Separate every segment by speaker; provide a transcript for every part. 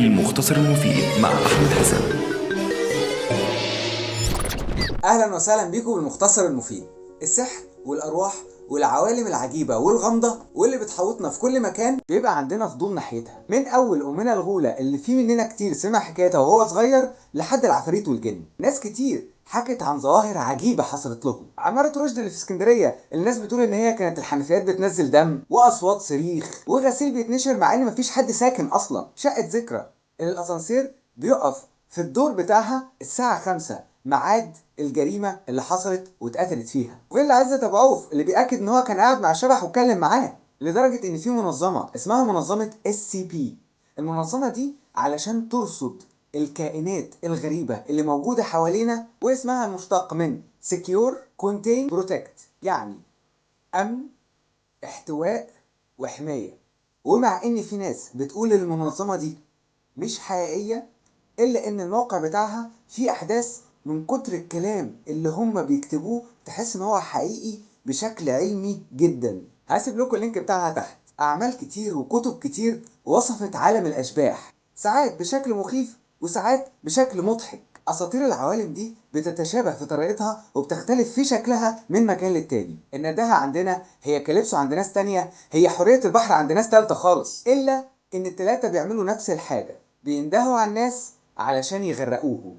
Speaker 1: المختصر المفيد مع أحمد حسن.
Speaker 2: اهلا وسهلا بيكم بالمختصر المفيد. السحر والارواح والعوالم العجيبه والغامضه واللي بتحوطنا في كل مكان بيبقى عندنا فضول ناحيتها، من اول امنا الغوله اللي في مننا كتير سمع حكايتها وهو صغير لحد العفاريت والجن. ناس كتير حكت عن ظواهر عجيبه حصلت لهم. عماره رشد اللي في اسكندريه الناس بتقول ان هي كانت الحنفيات بتنزل دم واصوات صريخ وغسيل بيتنشر مع ان مفيش حد ساكن اصلا. شقه ذكرى اللي الاسانسير بيقف في الدور بتاعها الساعة 5 ميعاد الجريمة اللي حصلت واتقتلت فيها، واللي عزت ابو عوف اللي بيأكد ان هو كان قاعد مع الشبح واتكلم معاه، لدرجة ان في منظمة اسمها منظمة SCP. المنظمة دي علشان ترصد الكائنات الغريبة اللي موجودة حوالينا، واسمها المشتق من Secure Contain Protect، يعني أمن، احتواء، وحماية. ومع ان في ناس بتقول المنظمة دي مش حقيقية، الا ان الموقع بتاعها فيه احداث من كتر الكلام اللي هم بيكتبوه تحس ان هو حقيقي بشكل علمي جدا. هسيب لكم اللينك بتاعها تحت. اعمال كتير وكتب كتير وصفت عالم الاشباح، ساعات بشكل مخيف وساعات بشكل مضحك. اساطير العوالم دي بتتشابه في طريقتها وبتختلف في شكلها من مكان للتاني. النداهة عندنا هي كاليبسو عند ناس تانية، هي حرية البحر عند ناس تالتة خالص، الا ان التلاتة بيعملوا نفس الحاجة، بيندهوا على الناس علشان يغرقوهم.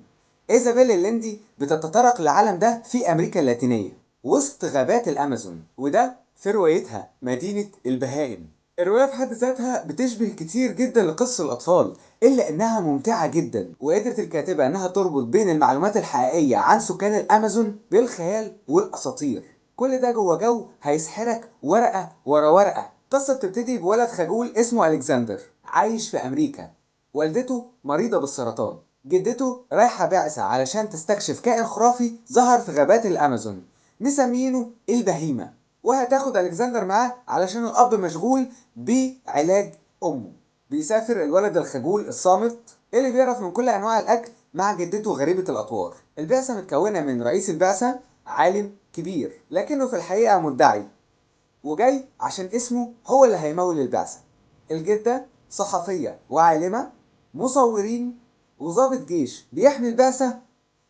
Speaker 2: إيزابيل الليندي بتتطرق للعالم ده في أمريكا اللاتينية وسط غابات الأمازون، وده في روايتها مدينة البهائم. الرواية في حد ذاتها بتشبه كتير جدا لقصة الأطفال، إلا إنها ممتعة جدا، وقدرت الكاتبة إنها تربط بين المعلومات الحقيقية عن سكان الأمازون بالخيال والأساطير. كل ده جوه جو هيسحرك ورقة ورا ورقة. القصة بتبتدي بولد خجول اسمه ألكسندر عايش في أمريكا. والدته مريضة بالسرطان، جدته رايحة بعثة علشان تستكشف كائن خرافي ظهر في غابات الأمازون مسمينه البهيمة، وهتاخد ألكسندر معاه علشان الأب مشغول بعلاج أمه. بيسافر الولد الخجول الصامت اللي بيعرف من كل أنواع الأكل مع جدته غريبة الأطوار. البعثة متكونة من رئيس البعثة عالم كبير لكنه في الحقيقة مدعي، وجاي عشان اسمه هو اللي هيمول البعثة. الجدة صحفية وعالمة، مصورين، وضابط جيش بيحمي البعثة،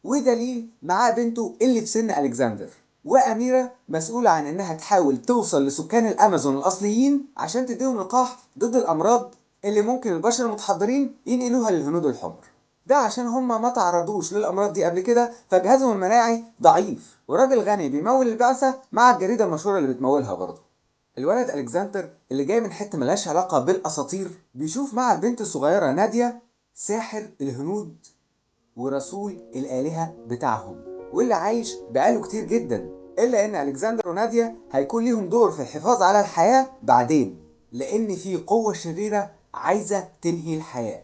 Speaker 2: ودليل معاه بنته اللي في سن ألكسندر، وأميرة مسؤولة عن إنها تحاول توصل لسكان الأمازون الأصليين عشان تديهم لقاح ضد الأمراض اللي ممكن البشر المتحضرين ينقلوها للهنود الحمر. ده عشان هما ما تعرضوش للأمراض دي قبل كده فجهازهم المناعي ضعيف، وراجل غني بيمول البعثة مع الجريدة المشهورة اللي بتمولها برضه. الولد ألكسندر اللي جاي من حتة ملهاش علاقة بالأساطير بيشوف مع البنت الصغيرة نادية ساحر الهنود ورسول الآلهة بتاعهم، واللي عايش بقاله كتير جدا. إلا إن ألكسندر ونادية هيكون ليهم دور في الحفاظ على الحياة بعدين، لأن في قوة شريرة عايزة تنهي الحياة.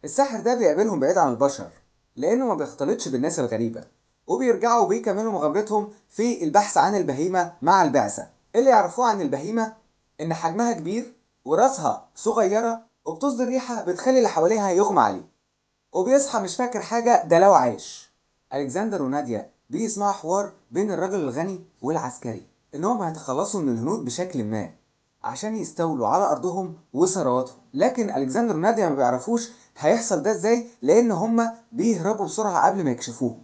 Speaker 2: الساحر ده بيقابلهم بعيد عن البشر لأنه ما بيختلطش بالناس الغريبة، وبيرجعوا بيكملوا مغامرتهم في البحث عن البهيمة مع البعثة. اللي يعرفوه عن البهيمة إن حجمها كبير وراسها صغيرة وبتصدر ريحة بتخلي اللي حواليها يغمى عليه، وبيصحى مش فاكر حاجة ده لو عايش. ألكسندر ونادية بيسمعوا حوار بين الرجل الغني والعسكري إنهم هيتخلصوا من الهنود بشكل ما عشان يستولوا على أرضهم وثرواتهم، لكن ألكسندر ونادية ما بيعرفوش هيحصل ده إزاي لأن هما بيهربوا بسرعة قبل ما يكشفوهم.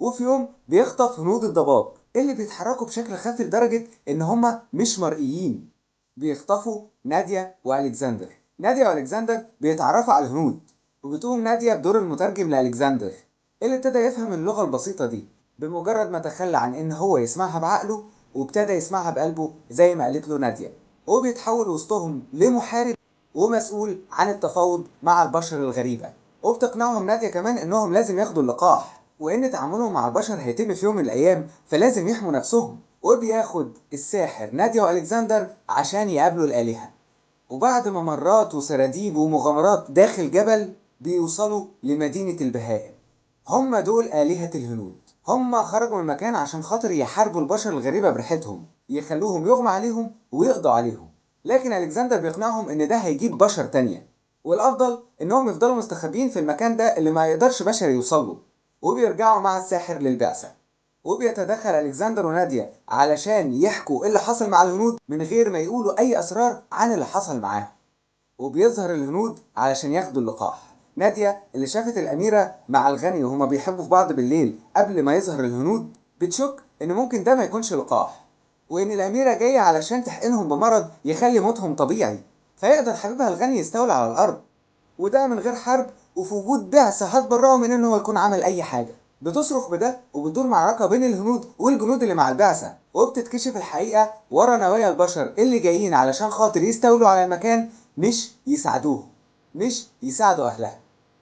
Speaker 2: وفي يوم بيخطف هنود الضباب اللي بيتحركوا بشكل خفي لدرجة إن هما مش مرئيين، بيخطفوا نادية وألكسندر. نادية وألكسندر بيتعرفوا على الهنود، وبتقوم نادية بدور المترجم لألكسندر اللي ابتدى يفهم اللغة البسيطة دي بمجرد ما تخلى عن إن هو يسمعها بعقله وابتدى يسمعها بقلبه زي ما قالت له نادية، وبيتحول وسطهم لمحارب ومسؤول عن التفاوض مع البشر الغريبة. وبتقنعهم نادية كمان إنهم لازم ياخدوا اللقاح وإن تعاملهم مع البشر هيتم في يوم من الأيام فلازم يحموا نفسهم. وبياخد الساحر نادية وألكسندر عشان يقابلوا الآلهة، وبعد ممرات وسراديب ومغامرات داخل جبل بيوصلوا لمدينة البهائم. هم دول آلهة الهنود. هم خرجوا من المكان عشان خاطر يحاربوا البشر الغريبة براحتهم، يخلوهم يغمى عليهم ويقضوا عليهم، لكن ألكسندر بيقنعهم إن ده هيجيب بشر تانية، والأفضل إنهم يفضلوا مستخبيين في المكان ده اللي ما يقدرش بشر يوصلوا. وبيرجعوا مع الساحر للبعثة، وبيتدخل ألكسندر ونادية علشان يحكوا اللي حصل مع الهنود من غير ما يقولوا أي أسرار عن اللي حصل معاهم. وبيظهر الهنود علشان ياخدوا اللقاح، نادية اللي شافت الأميرة مع الغني وهما بيحبوا في بعض بالليل قبل ما يظهر الهنود بتشك إن ممكن ده ما يكونش لقاح، وإن الأميرة جاية علشان تحقنهم بمرض يخلي موتهم طبيعي، فيقدر حبيبها الغني يستولي على الأرض، وده من غير حرب وفي وجود بعثة هتبرئه من إن هو يكون عمل أي حاجة. بتصرخ بده وبتدور معركة بين الهنود والجنود اللي مع البعثة، وبتتكشف الحقيقة ورا نوايا البشر اللي جايين علشان خاطر يستولوا على المكان مش يساعدوه، مش يساعدوا أهلها.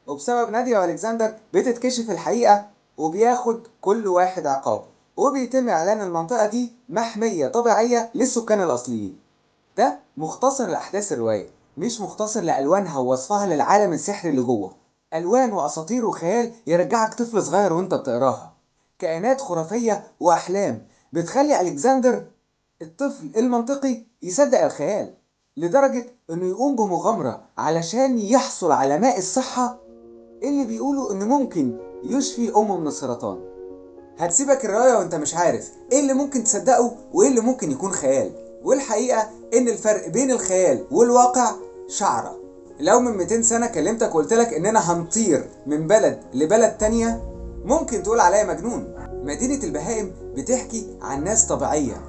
Speaker 2: وبسبب نادية والكسندر بتتكشف الحقيقة وبياخد كل واحد عقاب، وبيتم إعلان المنطقة دي محمية طبيعية للسكان الأصليين. ده مختصر لأحداث الرواية، مش مختصر لألوانها ووصفها للعالم السحري اللي جوه. ألوان وأساطير وخيال يرجعك طفل صغير وانت بتقراها، كائنات خرافية وأحلام بتخلي ألكسندر الطفل المنطقي يصدق الخيال، لدرجة انه يقوم بمغامرة علشان يحصل على ماء الصحة اللي بيقولوا انه ممكن يشفي امه من السرطان. هتسيبك الرواية وانت مش عارف ايه اللي ممكن تصدقه وايه اللي ممكن يكون خيال، والحقيقة ان الفرق بين الخيال والواقع شعرة. لو من 200 سنة كلمتك وقلتلك اننا هنطير من بلد لبلد تانية ممكن تقول عليا مجنون. مدينة البهائم بتحكي عن ناس طبيعية،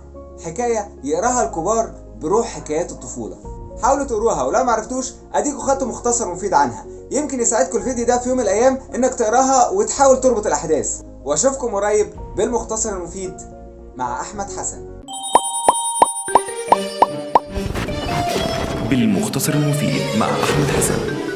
Speaker 2: حكاية يقراها الكبار بروح حكايات الطفولة. حاولوا تقروها، ولو معرفتوش اديكوا خدتوا مختصر مفيد عنها، يمكن يساعدكم الفيديو ده في يوم من الايام انك تقراها وتحاول تربط الاحداث. واشوفكم قريب بالمختصر المفيد مع احمد حسن.
Speaker 1: بالمختصر المفيد مع أحمد حسن.